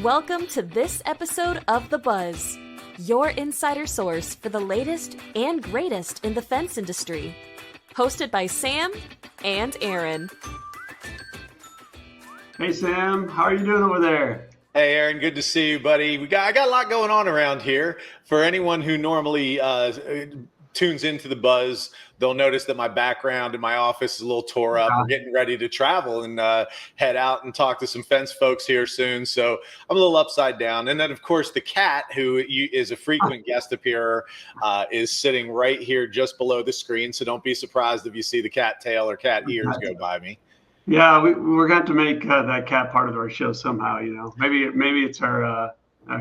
Welcome to this episode of The Buzz, your insider source for the latest and greatest in the fence industry. Hosted by Sam and Aaron. Hey Sam, how are you doing over there? Hey Aaron, good to see you, buddy. I got a lot going on around here. For anyone who normally tunes into the Buzz, they'll notice that my background in my office is a little tore up. We're getting ready to travel and head out and talk to some fence folks here soon. So I'm a little upside down. And then, of course, the cat, who is a frequent guest appearer, is sitting right here just below the screen. So don't be surprised if you see the cat tail or cat ears go by me. Yeah, we're going to make that cat part of our show somehow. You know, maybe it's our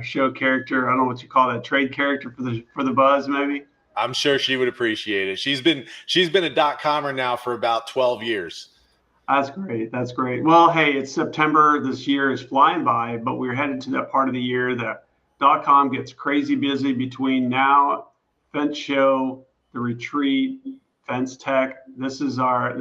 show character. I don't know what you call that, trade character for the Buzz, maybe. I'm sure she would appreciate it. She's been a .comer now for about 12 years. That's great. That's great. Well, hey, it's September. This year is flying by, but we're headed to that part of the year that .com gets crazy busy between now, Fence Show, the retreat, Fence Tech. This is what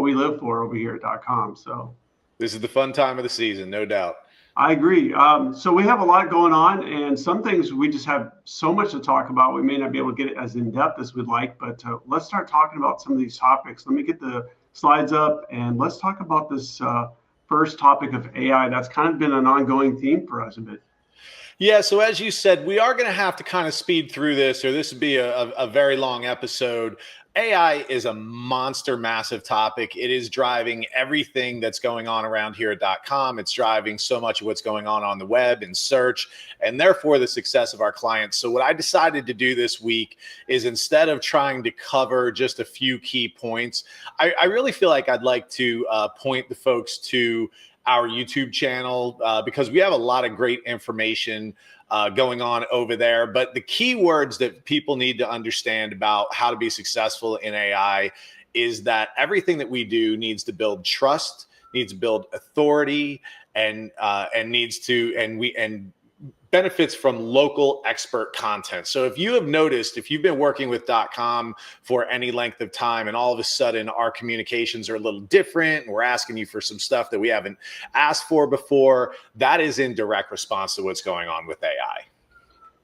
we live for over here at .com. So this is the fun time of the season, no doubt. I agree. So we have a lot going on, and some things we just have so much to talk about. We may not be able to get it as in depth as we'd like, but let's start talking about some of these topics. Let me get the slides up, and let's talk about this first topic of AI. That's kind of been an ongoing theme for us a bit. Yeah, so as you said, we are going to have to kind of speed through this, or this would be a very long episode. AI is a monster, massive topic. It is driving everything that's going on around here at .com. It's driving so much of what's going on the web and search, and therefore the success of our clients. So what I decided to do this week is, instead of trying to cover just a few key points, I really feel like I'd like to point the folks to our YouTube channel because we have a lot of great information going on over there. But the key words that people need to understand about how to be successful in AI is that everything that we do needs to build trust, needs to build authority, and benefits from local expert content. So if you have noticed, if you've been working with .com for any length of time, and all of a sudden our communications are a little different, and we're asking you for some stuff that we haven't asked for before, that is in direct response to what's going on with AI.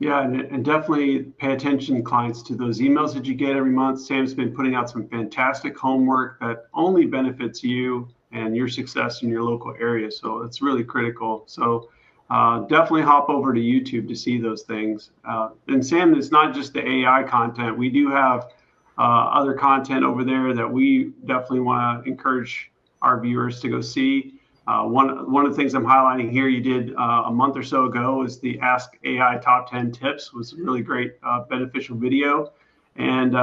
Yeah, and definitely pay attention, clients, to those emails that you get every month. Sam's been putting out some fantastic homework that only benefits you and your success in your local area. So it's really critical. So definitely hop over to YouTube to see those things. And Sam, it's not just the AI content. We do have other content over there that we definitely want to encourage our viewers to go see. One of the things I'm highlighting here, you did a month or so ago, is the Ask AI Top 10 Tips. It was a really great, beneficial video. And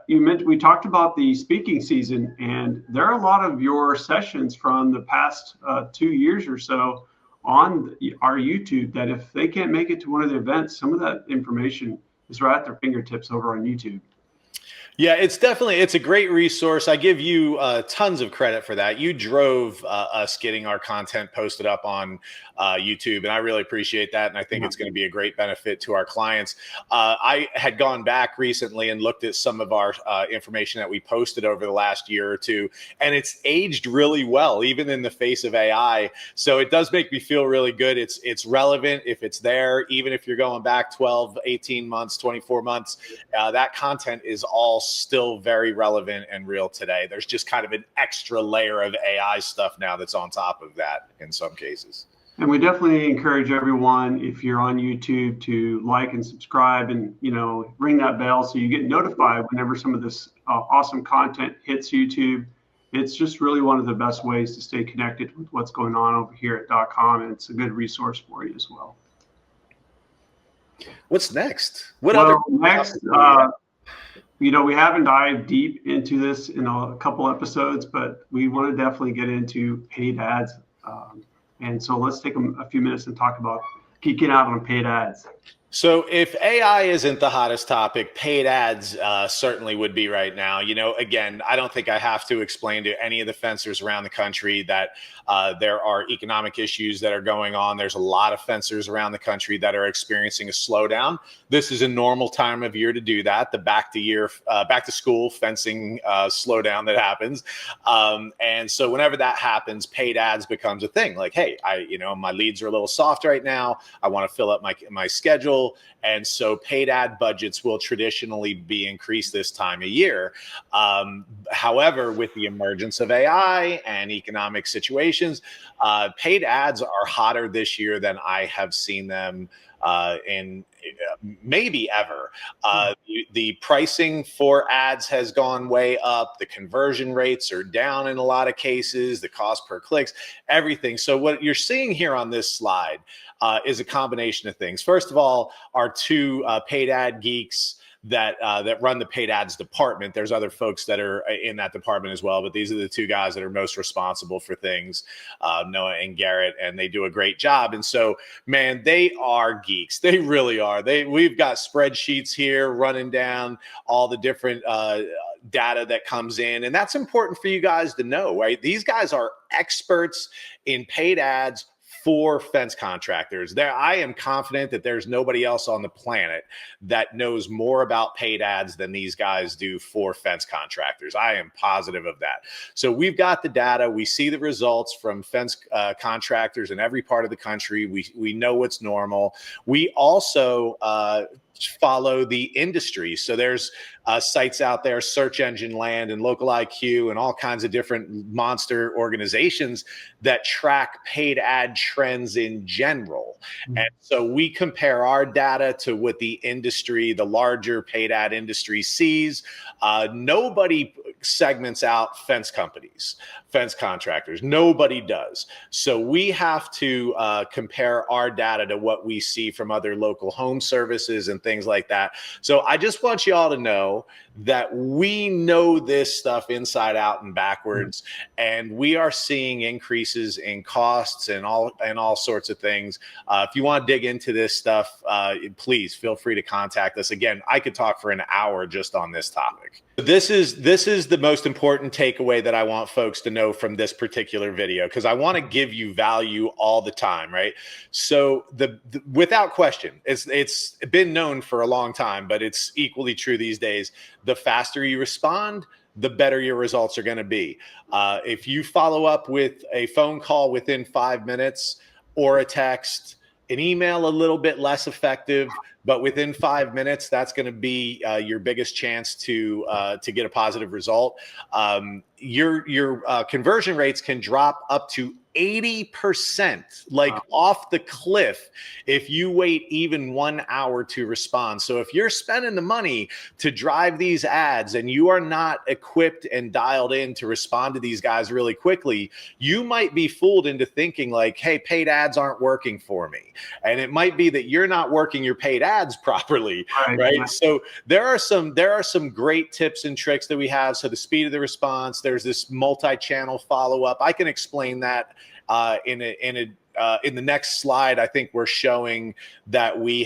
we talked about the speaking season, and there are a lot of your sessions from the past 2 years or so on our YouTube that if they can't make it to one of the events, some of that information is right at their fingertips over on YouTube. Yeah, it's a great resource. I give you tons of credit for that. You drove us getting our content posted up on YouTube, and I really appreciate that. And I think it's going to be a great benefit to our clients. I had gone back recently and looked at some of our information that we posted over the last year or two, and it's aged really well, even in the face of AI. So it does make me feel really good. It's relevant if it's there, even if you're going back 12, 18 months, 24 months, that content is all still very relevant and real today. There's just kind of an extra layer of AI stuff now that's on top of that in some cases. And we definitely encourage everyone, if you're on YouTube, to like and subscribe, and ring that bell so you get notified whenever some of this awesome content hits YouTube. It's just really one of the best ways to stay connected with what's going on over here at .com, and it's a good resource for you as well. What's next? Next? We haven't dived deep into this in a couple episodes, but we want to definitely get into paid ads. And so let's take a few minutes and talk about geeking out on paid ads. So if AI isn't the hottest topic, paid ads certainly would be right now. Again, I don't think I have to explain to any of the fencers around the country that there are economic issues that are going on. There's a lot of fencers around the country that are experiencing a slowdown. This is a normal time of year to do that. The back to school fencing slowdown that happens. And so whenever that happens, paid ads becomes a thing. Like, hey, my leads are a little soft right now. I want to fill up my schedule. And so paid ad budgets will traditionally be increased this time of year. However, with the emergence of AI and economic situations, paid ads are hotter this year than I have seen them in maybe ever. The pricing for ads has gone way up. The conversion rates are down in a lot of cases, the cost per clicks, everything. So what you're seeing here on this slide is a combination of things. First of all, our two paid ad geeks that run the paid ads department. There's other folks that are in that department as well, but these are the two guys that are most responsible for things, Noah and Garrett, and they do a great job. And so, man, they are geeks. They really are. We've got spreadsheets here running down all the different data that comes in, and that's important for you guys to know, right? These guys are experts in paid ads for fence contractors. I am confident that there's nobody else on the planet that knows more about paid ads than these guys do for fence contractors. I am positive of that. So we've got the data. We see the results from fence contractors in every part of the country. We know what's normal. We also follow the industry. So there's sites out there, Search Engine Land and Local IQ and all kinds of different monster organizations that track paid ad trends in general. Mm-hmm. And so we compare our data to what the industry, the larger paid ad industry sees. Nobody segments out fence companies, fence contractors. Nobody does. So we have to compare our data to what we see from other local home services and things like that. So I just want you all to know that we know this stuff inside out and backwards, and we are seeing increases in costs and all sorts of things. If you want to dig into this stuff, please feel free to contact us. Again, I could talk for an hour just on this topic. This is the most important takeaway that I want folks to know from this particular video, because I want to give you value all the time, right? So without question, it's been known for a long time, but it's equally true these days. The faster you respond, the better your results are going to be. If you follow up with a phone call within 5 minutes or a text, an email a little bit less effective, but within 5 minutes, that's going to be your biggest chance to get a positive result. Your conversion rates can drop up to 80%, like off the cliff, if you wait even 1 hour to respond. So if you're spending the money to drive these ads and you are not equipped and dialed in to respond to these guys really quickly, you might be fooled into thinking like, hey, paid ads aren't working for me. And it might be that you're not working your paid ads properly, right? Yeah. So there are some great tips and tricks that we have. So the speed of the response, there's this multi-channel follow-up. I can explain that in the next slide. I think we're showing that we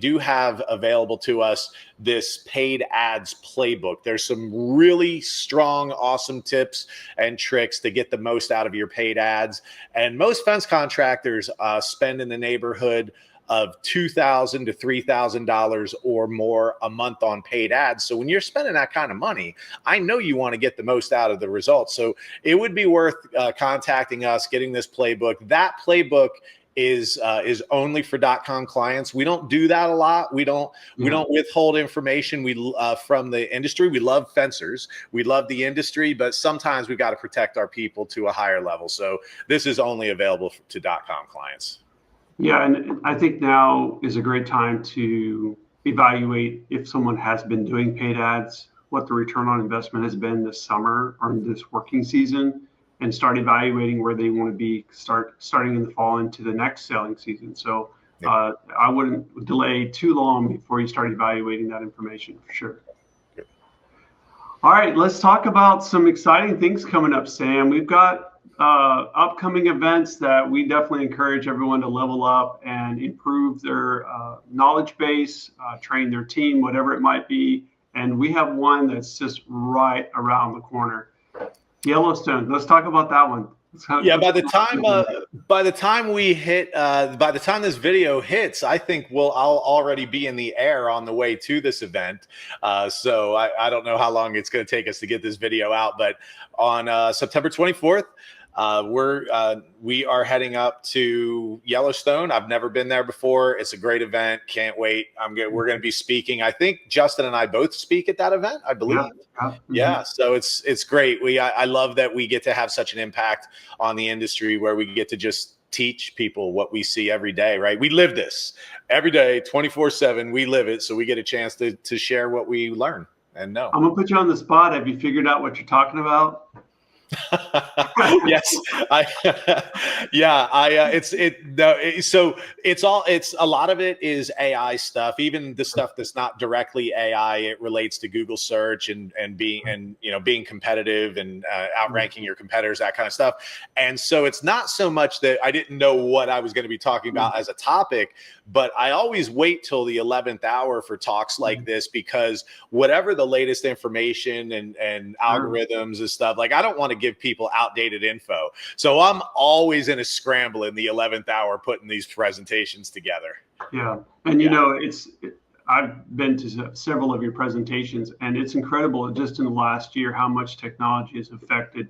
do have available to us this paid ads playbook. There's some really strong, awesome tips and tricks to get the most out of your paid ads. And most fence contractors spend in the neighborhood of $2,000 to $3,000 or more a month on paid ads. So when you're spending that kind of money, I know you want to get the most out of the results. So it would be worth contacting us, getting this playbook. That playbook is only for .com clients. We don't do that a lot. We don't withhold information from the industry. We love fencers. We love the industry, but sometimes we've got to protect our people to a higher level. So this is only available to .com clients. Yeah, and I think now is a great time to evaluate if someone has been doing paid ads, what the return on investment has been this summer or this working season, and start evaluating where they want to be starting in the fall into the next selling season. So I wouldn't delay too long before you start evaluating that information for sure. All right, let's talk about some exciting things coming up, Sam. We've got upcoming events that we definitely encourage everyone to level up and improve their knowledge base, train their team, whatever it might be. And we have one that's just right around the corner. Yellowstone. Let's talk about that one. Yeah, by the time this video hits, I think I'll already be in the air on the way to this event. So I don't know how long it's going to take us to get this video out, but on September 24th, we are heading up to Yellowstone. I've never been there before. It's a great event. Can't wait. We're going to be speaking. I think Justin and I both speak at that event, I believe. Yeah. So it's great. I love that we get to have such an impact on the industry where we get to just teach people what we see every day, right? We live this every day, 24/7. We live it. So we get a chance to share what we learn and know. I'm going to put you on the spot. Have you figured out what you're talking about? Yes, so it's a lot of it is AI stuff, even the stuff that's not directly AI. It relates to Google search and being competitive and outranking your competitors, that kind of stuff. And so it's not so much that I didn't know what I was going to be talking about as a topic, but I always wait till the 11th hour for talks like this, because whatever the latest information and algorithms and stuff, like I don't want to give people outdated info. So I'm always in a scramble in the 11th hour putting these presentations together. Yeah. And I've been to several of your presentations, and it's incredible just in the last year how much technology has affected.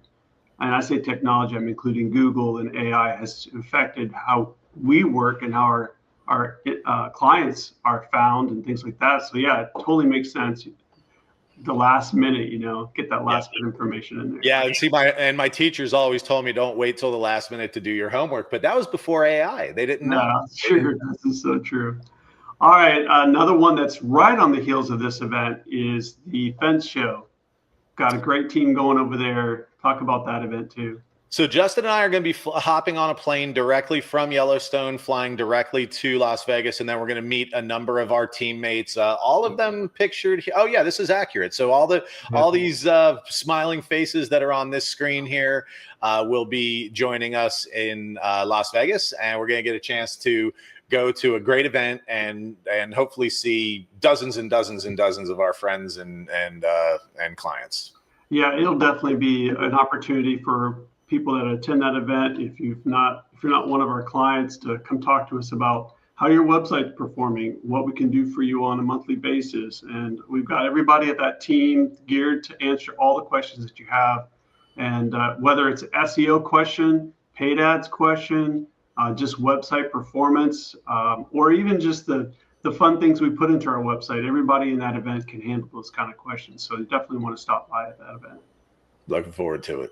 And I say technology, I'm including Google and AI has affected how we work and how our clients are found and things like that. So yeah, it totally makes sense. The last minute, get that last bit of information in there. Yeah, and see, my teachers always told me don't wait till the last minute to do your homework, but that was before AI. They didn't know. Sure, this is so true. All right, another one that's right on the heels of this event is the Fence Show. Got a great team going over there. Talk about that event too. So Justin and I are going to be hopping on a plane directly from Yellowstone, flying directly to Las Vegas, and then we're going to meet a number of our teammates. All of them pictured. Oh yeah, this is accurate. So all these smiling faces that are on this screen here will be joining us in Las Vegas, and we're going to get a chance to go to a great event and hopefully see dozens and dozens and dozens of our friends and clients. Yeah, it'll definitely be an opportunity for people that attend that event, if you're not one of our clients, to come talk to us about how your website's performing, what we can do for you on a monthly basis. And we've got everybody at that team geared to answer all the questions that you have. And whether it's an SEO question, paid ads question, just website performance, or even just the fun things we put into our website, everybody in that event can handle those kind of questions. So you definitely want to stop by at that event. Looking forward to it.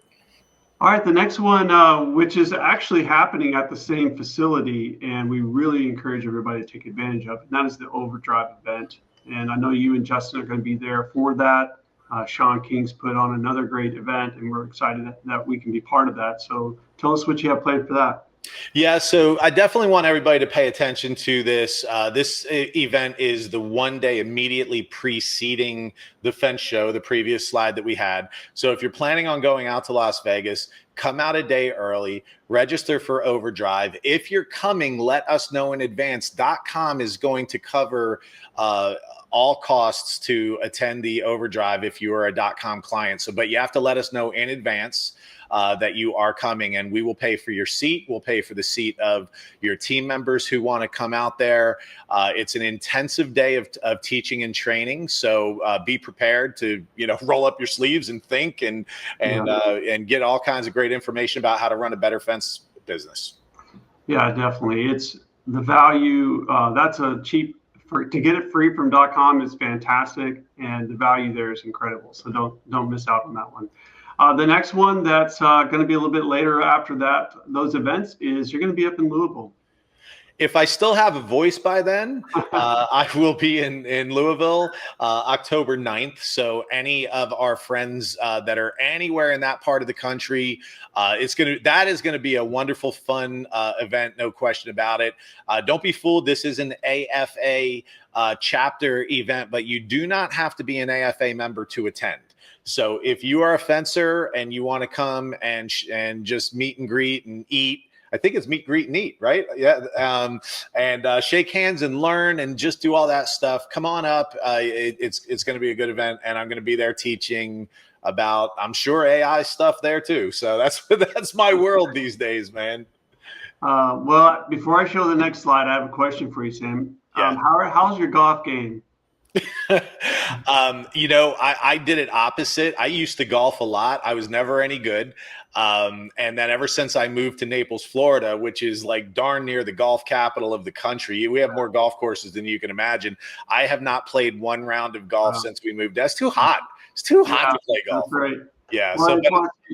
All right, the next one, which is actually happening at the same facility, and we really encourage everybody to take advantage of, and that is the Overdrive event. And I know you and Justin are going to be there for that. Sean King's put on another great event, and we're excited that we can be part of that. So tell us what you have planned for that. Yeah, so I definitely want everybody to pay attention to this. This event is the one day immediately preceding the Fence Show, the previous slide that we had. So if you're planning on going out to Las Vegas, come out a day early, register for Overdrive. If you're coming, let us know in advance. DotCom is going to cover all costs to attend the Overdrive if you are a DotCom client. So, but you have to let us know in advance that you are coming, and we will pay for your seat. We'll pay for the seat of your team members who want to come out there. It's an intensive day of teaching and training. So be prepared to, roll up your sleeves and think and get all kinds of great information about how to run a better fence business. Yeah, definitely. It's the value. That's a cheap, to get it free from .com is fantastic, and the value there is incredible. So don't miss out on that one. The next one that's going to be a little bit later after those events is you're going to be up in Louisville. If I still have a voice by then, I will be in Louisville October 9th. So any of our friends that are anywhere in that part of the country, that is going to be a wonderful, fun event. No question about it. Don't be fooled. This is an AFA chapter event, but you do not have to be an AFA member to attend. So if you are a fencer and you want to come and just meet and greet and eat, I think it's meet, greet, and eat, right? Yeah. And shake hands and learn and just do all that stuff. Come on up. It's going to be a good event, and I'm going to be there teaching about, I'm sure, AI stuff there too. So that's my world these days, man. Well, before I show the next slide, I have a question for you, Sam. Yeah. How's your golf game? I did it opposite. I used to golf a lot. I was never any good. And then ever since I moved to Naples, Florida, which is like darn near the golf capital of the country, we have more golf courses than you can imagine. I have not played one round of golf since we moved. That's too hot. It's too hot to play golf. That's right. Yeah. Well,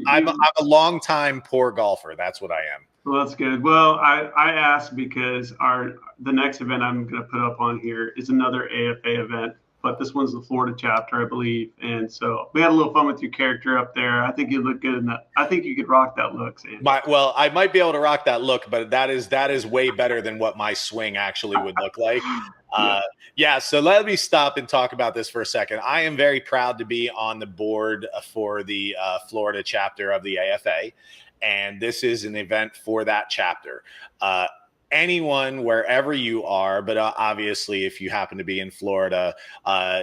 I'm a long time poor golfer. That's what I am. Well, that's good. Well, I asked because the next event I'm going to put up on here is another AFA event, but this one's the Florida chapter, I believe. And so we had a little fun with your character up there. I think you look good in that. I think you could rock that look, Sam. Well, I might be able to rock that look, but that is way better than what my swing actually would look like. So let me stop and talk about this for a second. I am very proud to be on the board for the Florida chapter of the AFA. And this is an event for that chapter. Anyone, wherever you are, but obviously if you happen to be in Florida,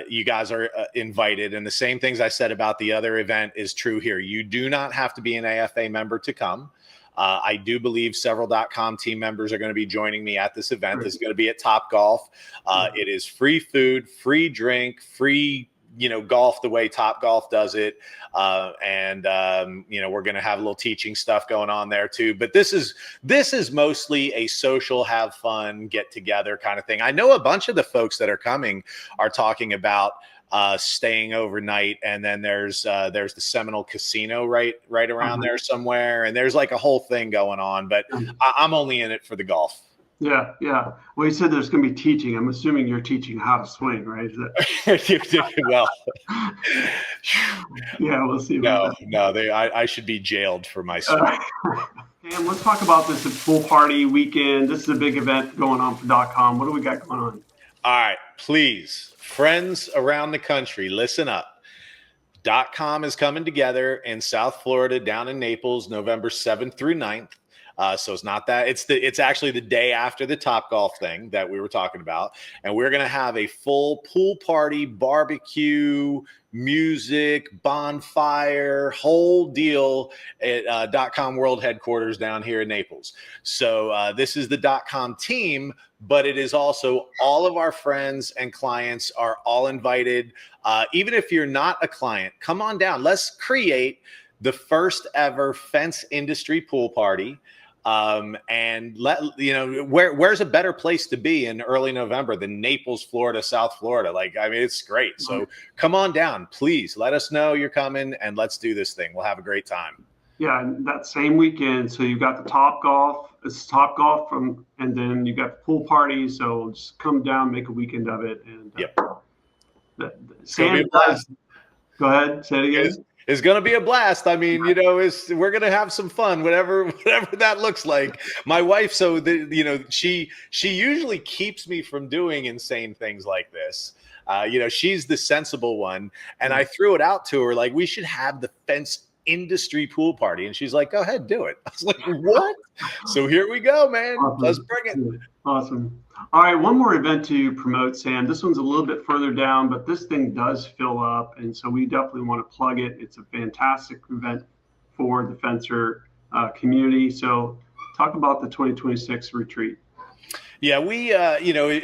you guys are invited. And the same things I said about the other event is true here. You do not have to be an AFA member to come. I do believe several .com team members are going to be joining me at this event. This is going to be at Top Golf. It is free food, free drink, free golf the way Top Golf does it. We're going to have a little teaching stuff going on there too. But this is mostly a social, have fun, get together kind of thing. I know a bunch of the folks that are coming are talking about staying overnight. And then there's the Seminole Casino right around there somewhere. And there's like a whole thing going on, but I'm only in it for the golf. Yeah. Well, you said there's going to be teaching. I'm assuming you're teaching how to swing, right? Well, yeah, we'll see. I should be jailed for my swing. Cam, let's talk about this pool party weekend. This is a big event going on for .com. What do we got going on? All right, please, friends around the country, listen up. .com is coming together in South Florida, down in Naples, November 7th through 9th. So it's not that it's actually the day after the Top Golf thing that we were talking about. And we're going to have a full pool party, barbecue, music, bonfire, whole deal at .com World Headquarters down here in Naples. So this is the .com team, but it is also all of our friends and clients are all invited. Even if you're not a client, come on down. Let's create the first ever fence industry pool party. And where's a better place to be in early November than Naples, Florida, South Florida? It's great. So come on down, please. Let us know you're coming and let's do this thing. We'll have a great time. Yeah, and that same weekend. So you've got the Top Golf. It's Top Golf and then you got the pool party. So just come down, make a weekend of it. And Sam, go ahead, say it again. It's going to be a blast. I mean, we're going to have some fun, whatever that looks like. My wife, she usually keeps me from doing insane things like this. She's the sensible one. And I threw it out to her, like, we should have the fence industry pool party. And she's like, go ahead, do it. I was like, what? So here we go, man. Awesome. Let's bring it. Awesome. All right, one more event to promote, Sam. This one's a little bit further down, but this thing does fill up, and so we definitely want to plug it. It's a fantastic event for the fencer community. So talk about the 2026 retreat. Yeah, we,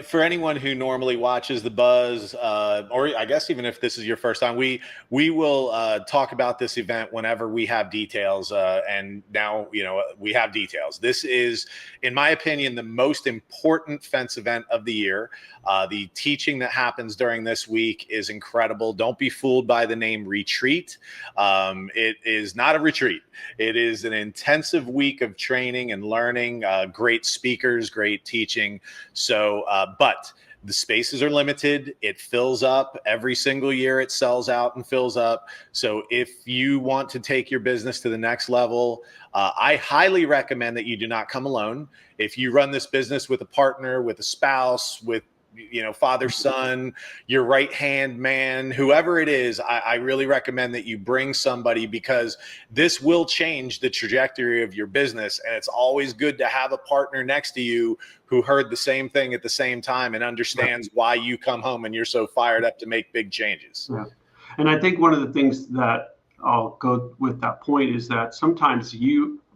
for anyone who normally watches The Buzz, or I guess even if this is your first time, we will talk about this event whenever we have details. And now, we have details. This is, in my opinion, the most important fence event of the year. The teaching that happens during this week is incredible. Don't be fooled by the name retreat. It is not a retreat. It is an intensive week of training and learning, great speakers, great teaching. So, but the spaces are limited. It fills up every single year. It sells out and fills up. So if you want to take your business to the next level, I highly recommend that you do not come alone. If you run this business with a partner, with a spouse, with father, son, your right hand man, whoever it is, I really recommend that you bring somebody, because this will change the trajectory of your business. And it's always good to have a partner next to you who heard the same thing at the same time and understands why you come home and you're so fired up to make big changes. Yeah. And I think one of the things that I'll go with that point is that sometimes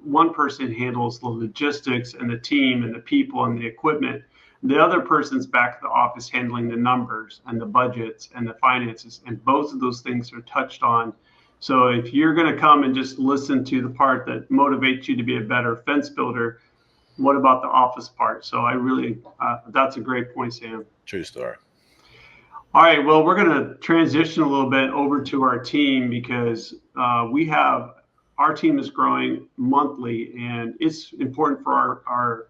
one person handles the logistics and the team and the people and the equipment. The other person's back at the office handling the numbers and the budgets and the finances, and both of those things are touched on. So if you're going to come and just listen to the part that motivates you to be a better fence builder, what about the office part? So I really, that's a great point, Sam. True story. All right, well, we're going to transition a little bit over to our team, because our team is growing monthly, and it's important for our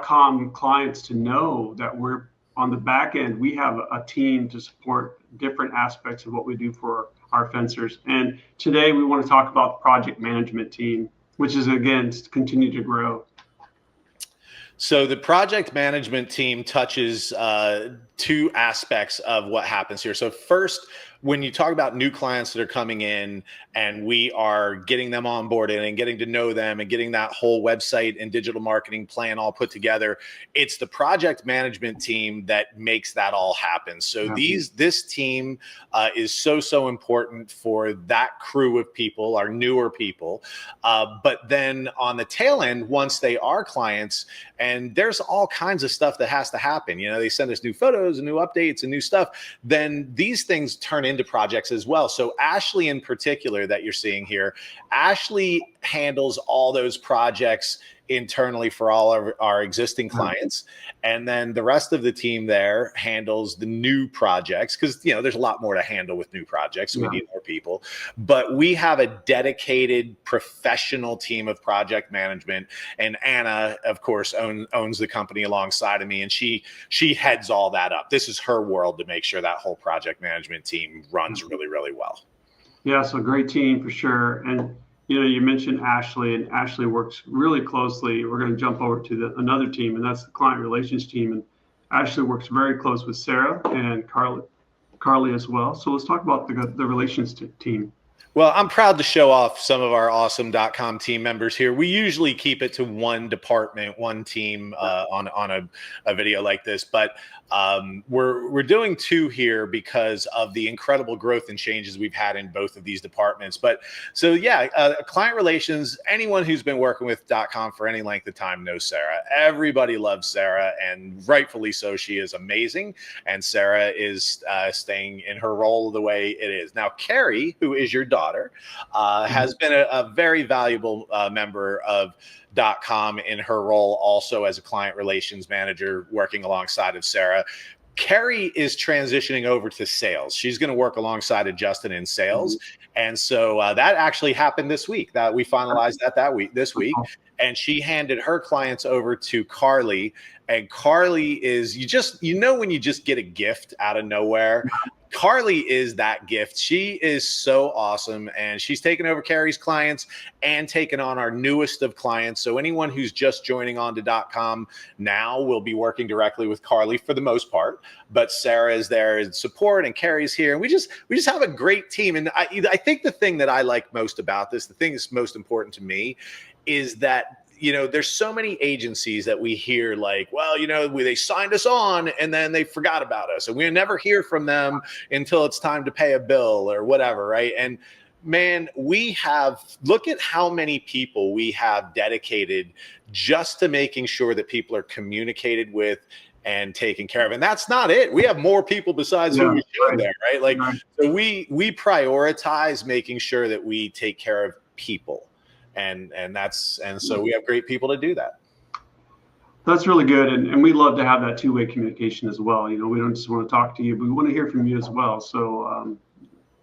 .com clients to know that we're on the back end. We have a team to support different aspects of what we do for our fencers. And today we want to talk about the project management team, which is, again, continue to grow. So the project management team touches two aspects of what happens here. So first, when you talk about new clients that are coming in and we are getting them onboarded and getting to know them and getting that whole website and digital marketing plan all put together, it's the project management team that makes that all happen. So this team is so important for that crew of people, our newer people. But then on the tail end, once they are clients, and there's all kinds of stuff that has to happen. They send us new photos and new updates and new stuff. Then these things turn into projects as well. So Ashley in particular that you're seeing here, Ashley handles all those projects internally for all of our existing clients. And then the rest of the team there handles the new projects, because, there's a lot more to handle with new projects. So we need more people, but we have a dedicated professional team of project management. And Anna, of course, owns the company alongside of me. And she heads all that up. This is her world, to make sure that whole project management team runs really, really well. Yeah. So great team for sure. And you mentioned Ashley, and Ashley works really closely. We're going to jump over to another team, and that's the client relations team. And Ashley works very close with Sarah and Carly as well. So let's talk about the relations team. Well, I'm proud to show off some of our awesome .com team members here. We usually keep it to one department, one team on a video like this, but we're doing two here because of the incredible growth and changes we've had in both of these departments. But so yeah, client relations, anyone who's been working with .com for any length of time knows Sarah. Everybody loves Sarah, and rightfully so. She is amazing, and Sarah is staying in her role the way it is. Now, Carrie, who is your daughter, has been a very valuable member of .com in her role also as a client relations manager, working alongside of Sarah. Carrie is transitioning over to sales. She's going to work alongside of Justin in sales. And so that actually happened this week. That we finalized this week. And she handed her clients over to Carly. And Carly is, when you just get a gift out of nowhere, Carly is that gift. She is so awesome, and she's taken over Carrie's clients and taken on our newest of clients. So anyone who's just joining on to .com now will be working directly with Carly for the most part, but Sarah is there in support and Carrie's here. And we just have a great team. And I think the thing that I like most about this, the thing that's most important to me, is that there's so many agencies that we hear like, well, they signed us on and then they forgot about us, and we never hear from them until it's time to pay a bill or whatever, right? And man, look at how many people we have dedicated just to making sure that people are communicated with and taken care of. And that's not it. We have more people besides who we showed there, right? So we prioritize making sure that we take care of people. And so we have great people to do that. That's really good. And we love to have that two-way communication as well. We don't just want to talk to you, but we want to hear from you as well. So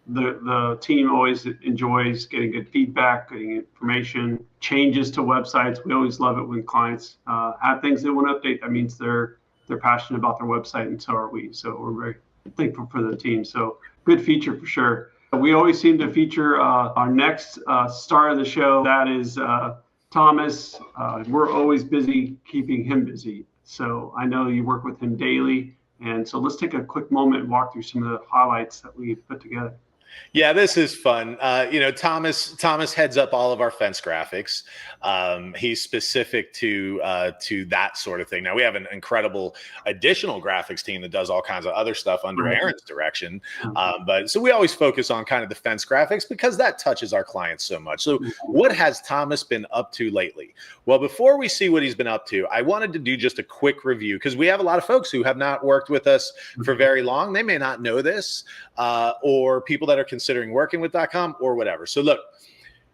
the team always enjoys getting good feedback, getting information, changes to websites. We always love it when clients have things they want to update. That means they're passionate about their website, and so are we. So we're very thankful for the team. So good feature for sure. We always seem to feature our next star of the show. That is Thomas. We're always busy keeping him busy. So I know you work with him daily. And so let's take a quick moment and walk through some of the highlights that we put together. Yeah, this is fun. Thomas heads up all of our fence graphics. He's specific to that sort of thing. Now we have an incredible additional graphics team that does all kinds of other stuff under Aaron's direction. But so we always focus on kind of the fence graphics because that touches our clients so much. So what has Thomas been up to lately? Well, before we see what he's been up to, I wanted to do just a quick review because we have a lot of folks who have not worked with us for very long. They may not know this, or people that are considering working with .com or whatever. So look,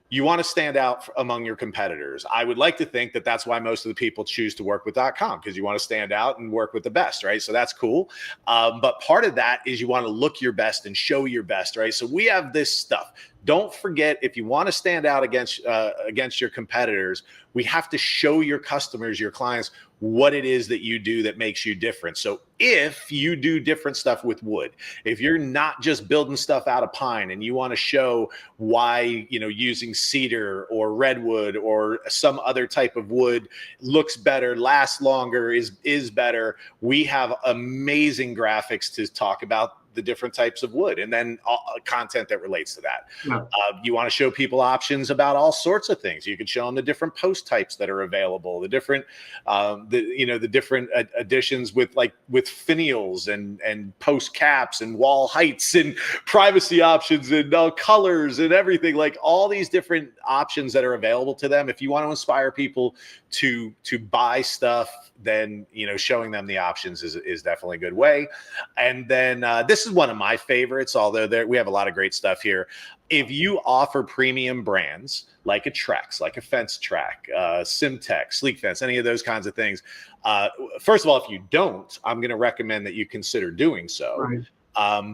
you want to stand out among your competitors. I would like to think that that's why most of the people choose to work with .com, because you want to stand out and work with the best, right? So that's cool. But part of that is you want to look your best and show your best, right? So we have this stuff. Don't forget, if you want to stand out against your competitors, we have to show your customers, your clients, what it is that you do that makes you different. So if you do different stuff with wood, if you're not just building stuff out of pine and you want to show why, using cedar or redwood or some other type of wood looks better, lasts longer, is better, we have amazing graphics to talk about the different types of wood and then content that relates to that. Yeah. You want to show people options about all sorts of things. You can show them the different post types that are available, the different, the different additions with finials and post caps and wall heights and privacy options and colors and everything, like all these different options that are available to them. If you want to inspire people to buy stuff, then showing them the options is definitely a good way. And then this is one of my favorites, although we have a lot of great stuff here. If you offer premium brands like a Trex, like a Fence Track, Simtech, Sleek Fence, any of those kinds of things, first of all, if you don't, I'm going to recommend that you consider doing so. Right.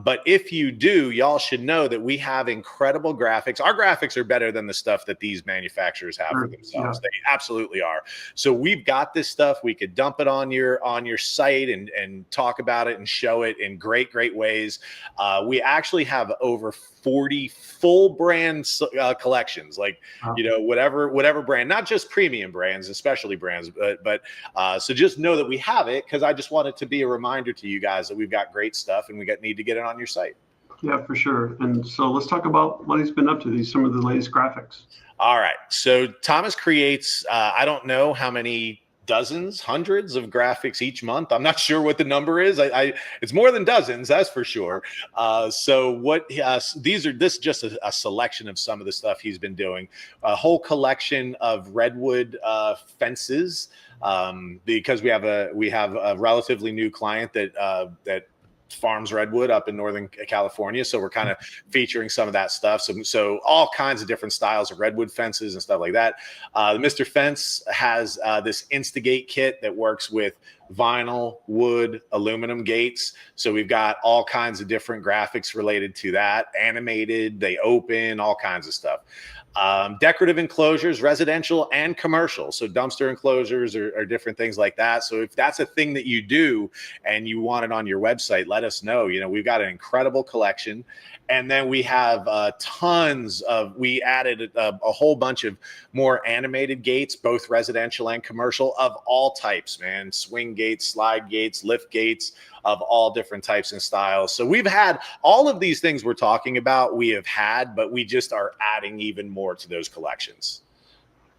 But if you do, y'all should know that we have incredible graphics. Our graphics are better than the stuff that these manufacturers have for themselves. Yeah. They absolutely are. So we've got this stuff. We could dump it on your site and talk about it and show it in great ways. We actually have over 40 full brand collections, whatever brand, not just premium brands and specialty brands, but so just know that we have it, because I just want it to be a reminder to you guys that we've got great stuff and we need to get it on your site. Yeah, for sure. And so let's talk about what he's been up to. Some of the latest graphics. All right. So Thomas creates, I don't know how many dozens, hundreds of graphics each month. I'm not sure what the number is. It's more than dozens, that's for sure. So what this is just a selection of some of the stuff he's been doing. A whole collection of redwood fences, because we have a relatively new client that farms redwood up in Northern California. So we're kind of featuring some of that stuff. So all kinds of different styles of redwood fences and stuff like that. Mr. Fence has this Instigate kit that works with vinyl, wood, aluminum gates. So we've got all kinds of different graphics related to that, animated, they open, all kinds of stuff. Decorative enclosures, residential and commercial. So dumpster enclosures are different things like that. So if that's a thing that you do and you want it on your website, let us know. We've got an incredible collection. And then we have we added a whole bunch of more animated gates, both residential and commercial, of all types, man. Swing gates, slide gates, lift gates, of all different types and styles. So we've had all of these things we're talking about, but we just are adding even more to those collections.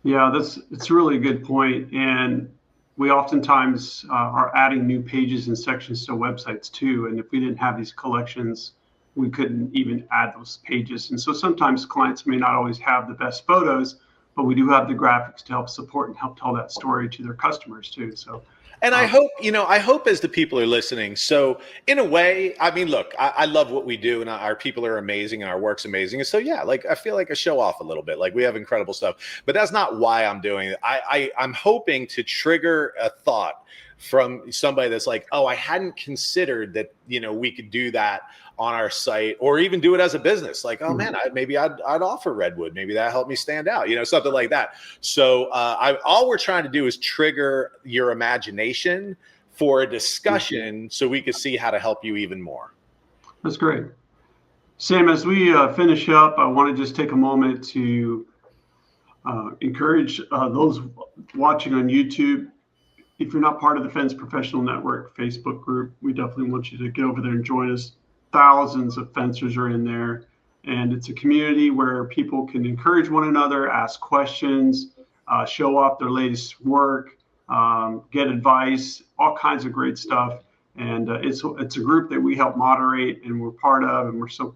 Yeah, it's a really good point. And we oftentimes are adding new pages and sections to websites too. And if we didn't have these collections, we couldn't even add those pages. And so sometimes clients may not always have the best photos, but we do have the graphics to help support and help tell that story to their customers too. So, and I hope as the people are listening. So in a way, I mean, look, I love what we do and our people are amazing and our work's amazing. And so, yeah, I feel like I show off a little bit, we have incredible stuff, but that's not why I'm doing it. I'm hoping to trigger a thought from somebody that's like, oh, I hadn't considered that, we could do that on our site, or even do it as a business. Like, oh man, maybe I'd offer redwood. Maybe that helped me stand out, something like that. So all we're trying to do is trigger your imagination for a discussion so we could see how to help you even more. That's great. Sam, as we finish up, I want to just take a moment to encourage those watching on YouTube. if you're not part of the Fence Professional Network Facebook group, we definitely want you to get over there and join us. Thousands of fencers are in there, and it's a community where people can encourage one another, ask questions, show off their latest work, get advice, all kinds of great stuff. And it's a group that we help moderate and we're part of, and we're so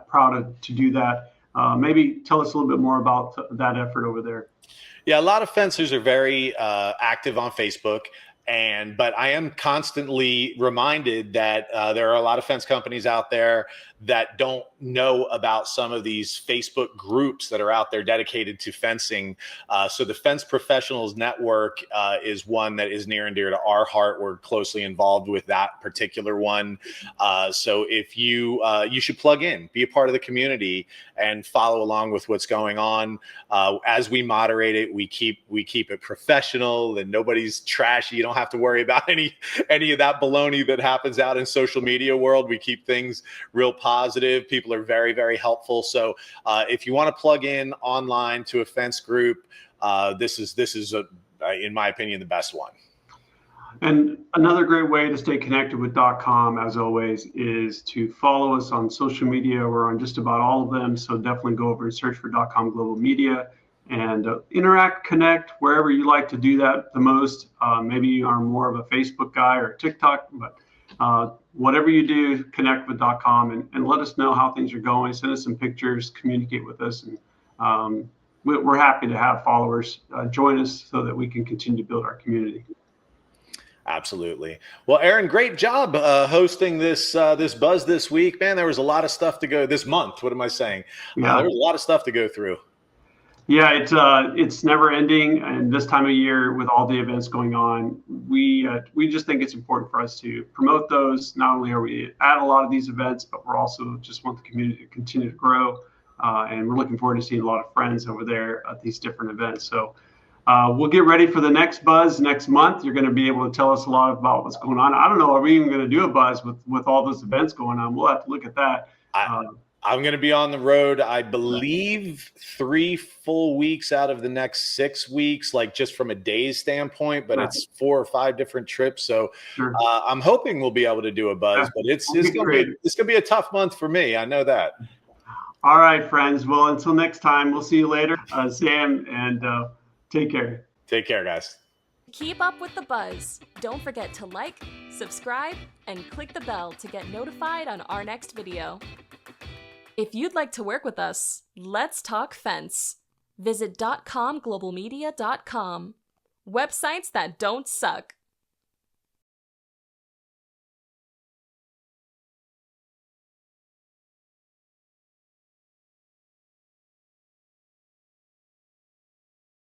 proud to do that. Maybe tell us a little bit more about that effort over there. Yeah, a lot of fencers are very active on Facebook. But I am constantly reminded that there are a lot of fence companies out there that don't know about some of these Facebook groups that are out there dedicated to fencing. So the Fence Professionals Network is one that is near and dear to our heart. We're closely involved with that particular one. So if you should plug in, be a part of the community, and follow along with what's going on. As we moderate it, we keep it professional and nobody's trashy. You don't have to worry about any of that baloney that happens out in social media world. We keep things real positive. People are very, very helpful. So if you want to plug in online to a fence group, this is in my opinion, the best one. And another great way to stay connected with DotCom, as always, is to follow us on social media. We're on just about all of them. So definitely go over and search for DotCom Global Media and interact, connect wherever you like to do that the most. Maybe you are more of a Facebook guy or TikTok, but whatever you do, connect with DotCom and let us know how things are going. Send us some pictures, communicate with us. And we're happy to have followers join us so that we can continue to build our community. Absolutely. Well, Aaron, great job hosting this buzz this week, man. There was a lot of stuff to go this month. What am I saying? Yeah. There was a lot of stuff to go through. Yeah, it's never ending, and this time of year with all the events going on, we just think it's important for us to promote those. Not only are we at a lot of these events, but we're also just want the community to continue to grow, and we're looking forward to seeing a lot of friends over there at these different events. So. We'll get ready for the next buzz next month. You're going to be able to tell us a lot about what's going on. I don't know, are we even going to do a buzz with all those events going on? We'll have to look at that. I'm going to be on the road, I believe, 3 full weeks out of the next 6 weeks, like just from a day's standpoint, but It's 4 or 5 different trips. So sure. I'm hoping we'll be able to do a buzz, but it's going to be a tough month for me. I know that. All right, friends. Well, until next time, we'll see you later. Sam, and take care. Take care, guys. Keep up with the buzz. Don't forget to like, subscribe, and click the bell to get notified on our next video. If you'd like to work with us, let's talk fence. Visit .comglobalmedia.com. Websites that don't suck.